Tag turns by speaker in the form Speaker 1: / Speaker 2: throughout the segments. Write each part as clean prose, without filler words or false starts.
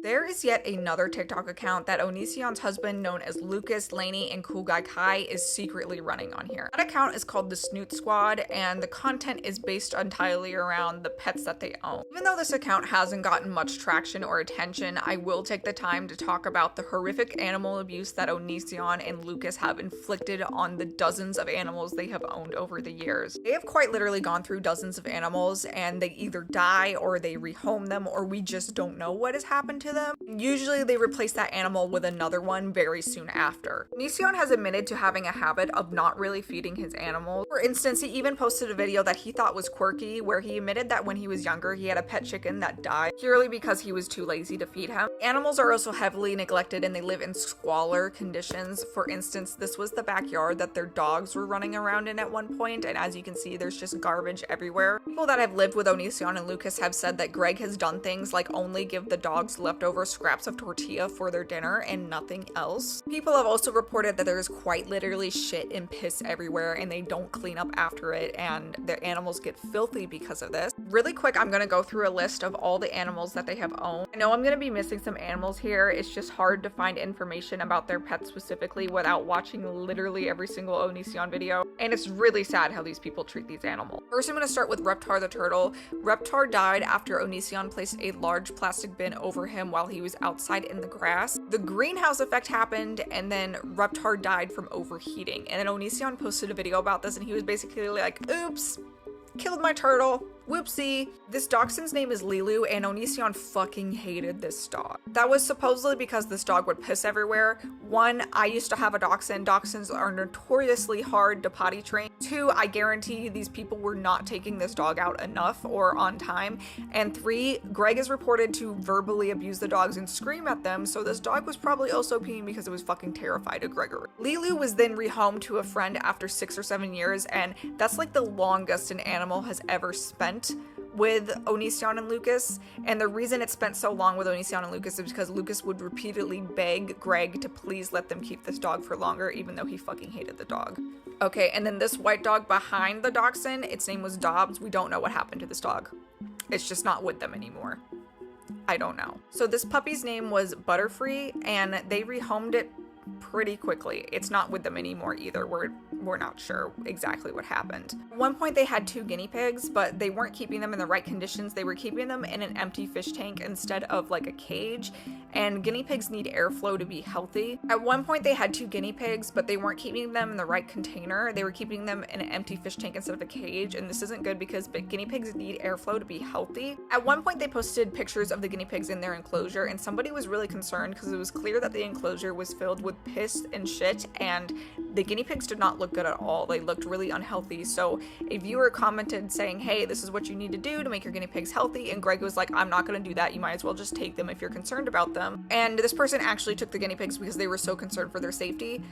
Speaker 1: There is yet another TikTok account that Onision's husband, known as Lucas, Laney, and Cool Guy Kai, is secretly running on here. That account is called the Snoot Squad, and the content is based entirely around the pets that they own. Even though this account hasn't gotten much traction or attention, I will take the time to talk about the horrific animal abuse that Onision and Lucas have inflicted on the dozens of animals they have owned over the years. They have quite literally gone through dozens of animals, and they either die or they rehome them, or we just don't know what has happened to them. Usually they replace that animal with another one very soon after. Onision has admitted to having a habit of not really feeding his animals. For instance, he even posted a video that he thought was quirky, where he admitted that when he was younger he had a pet chicken that died purely because he was too lazy to feed him. Animals are also heavily neglected and they live in squalor conditions. For instance, this was the backyard that their dogs were running around in at one point, and as you can see, there's just garbage everywhere. People that have lived with Onision and Lucas have said that Greg has done things like only give the dogs leftover scraps of tortilla for their dinner and nothing else. People have also reported that there is quite literally shit and piss everywhere and they don't clean up after it, and their animals get filthy because of this. Really quick, I'm gonna go through a list of all the animals that they have owned. I know I'm gonna be missing some animals here. It's just hard to find information about their pets specifically without watching literally every single Onision video, and it's really sad how these people treat these animals. First, I'm gonna start with Reptar the turtle. Reptar died after Onision placed a large plastic bin over him while he was outside in the grass. The greenhouse effect happened, and then Reptar died from overheating. And then Onision posted a video about this, and he was basically like, oops, killed my turtle. Whoopsie. This dachshund's name is Lilu, and Onision fucking hated this dog. That was supposedly because this dog would piss everywhere. One, I used to have a dachshund. Dachshunds are notoriously hard to potty train. Two, I guarantee these people were not taking this dog out enough or on time. And three, Greg is reported to verbally abuse the dogs and scream at them, so this dog was probably also peeing because it was fucking terrified of Gregory. Lilu was then rehomed to a friend after 6 or 7 years, and that's like the longest an animal has ever spent with Onision and Lucas. And the reason it spent so long with Onision and Lucas is because Lucas would repeatedly beg Greg to please let them keep this dog for longer, even though he fucking hated the dog. Okay, and then this white dog behind the dachshund, its name was Dobbs. We don't know what happened to this dog. It's just not with them anymore. I don't know. So this puppy's name was Butterfree, and they rehomed it pretty quickly. It's not with them anymore either. We're not sure exactly what happened. At one point they had 2 guinea pigs, but they weren't keeping them in the right conditions. They were keeping them in an empty fish tank instead of like a cage, and guinea pigs need airflow to be healthy. At one point they had 2 guinea pigs, but they weren't keeping them in the right container. They were keeping them in an empty fish tank instead of a cage, and this isn't good because guinea pigs need airflow to be healthy. At one point they posted pictures of the guinea pigs in their enclosure, and somebody was really concerned because it was clear that the enclosure was filled with piss and shit, and the guinea pigs did not look good at all. They looked really unhealthy. So a viewer commented saying, hey, this is what you need to do to make your guinea pigs healthy, and Greg was like, I'm not gonna do that. You might as well just take them if you're concerned about them. And this person actually took the guinea pigs because they were so concerned for their safety.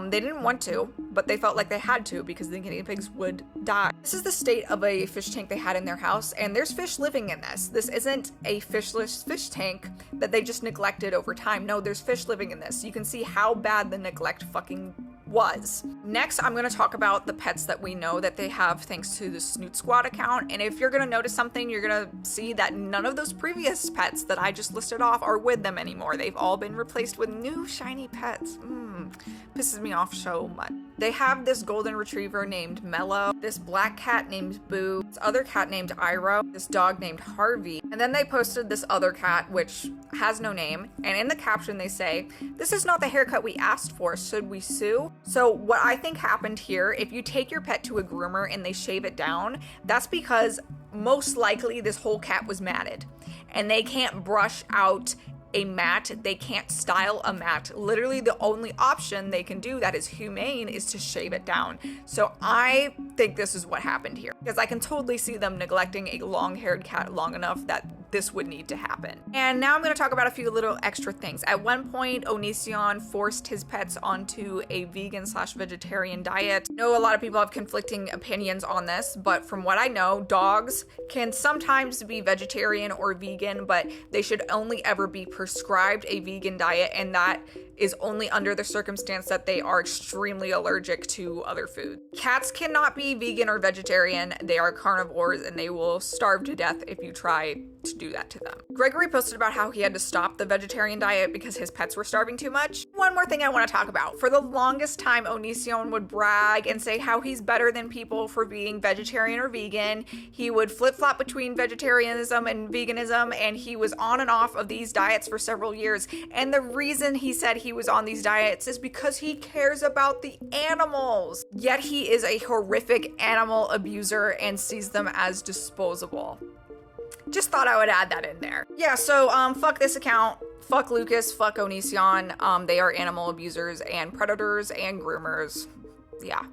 Speaker 1: They didn't want to, but they felt like they had to because the guinea pigs would die. This is the state of a fish tank they had in their house, and there's fish living in this. This isn't a fishless fish tank that they just neglected over time. No, there's fish living in this. You can see how bad the neglect fucking was. Next, I'm going to talk about the pets that we know that they have thanks to the Snoot Squad account, and if you're going to notice something, you're going to see that none of those previous pets that I just listed off are with them anymore. They've all been replaced with new shiny pets. Pisses me off so much. They have this golden retriever named Mellow, this black cat named Boo, this other cat named Iro, this dog named Harvey, and then they posted this other cat which has no name, and in the caption they say, "This is not the haircut we asked for, should we sue?" So what I think happened here, if you take your pet to a groomer and they shave it down, that's because most likely this whole cat was matted, and they can't brush out a mat, they can't style a mat. Literally the only option they can do that is humane is to shave it down. So I think this is what happened here, because I can totally see them neglecting a long-haired cat long enough that this would need to happen. And now I'm going to talk about a few little extra things. At one point, Onision forced his pets onto a vegan/vegetarian diet. I know a lot of people have conflicting opinions on this, but from what I know, dogs can sometimes be vegetarian or vegan, but they should only ever be prescribed a vegan diet, and that is only under the circumstance that they are extremely allergic to other food. Cats cannot be vegan or vegetarian. They are carnivores and they will starve to death if you try to do that to them. Gregory posted about how he had to stop the vegetarian diet because his pets were starving too much. One more thing I want to talk about. For the longest time, Onision would brag and say how he's better than people for being vegetarian or vegan. He would flip-flop between vegetarianism and veganism, and he was on and off of these diets for several years. And the reason he said he was on these diets is because he cares about the animals. Yet he is a horrific animal abuser and sees them as disposable. Just thought I would add that in there. Yeah, so fuck this account. Fuck Lucas, fuck Onision. They are animal abusers and predators and groomers. Yeah.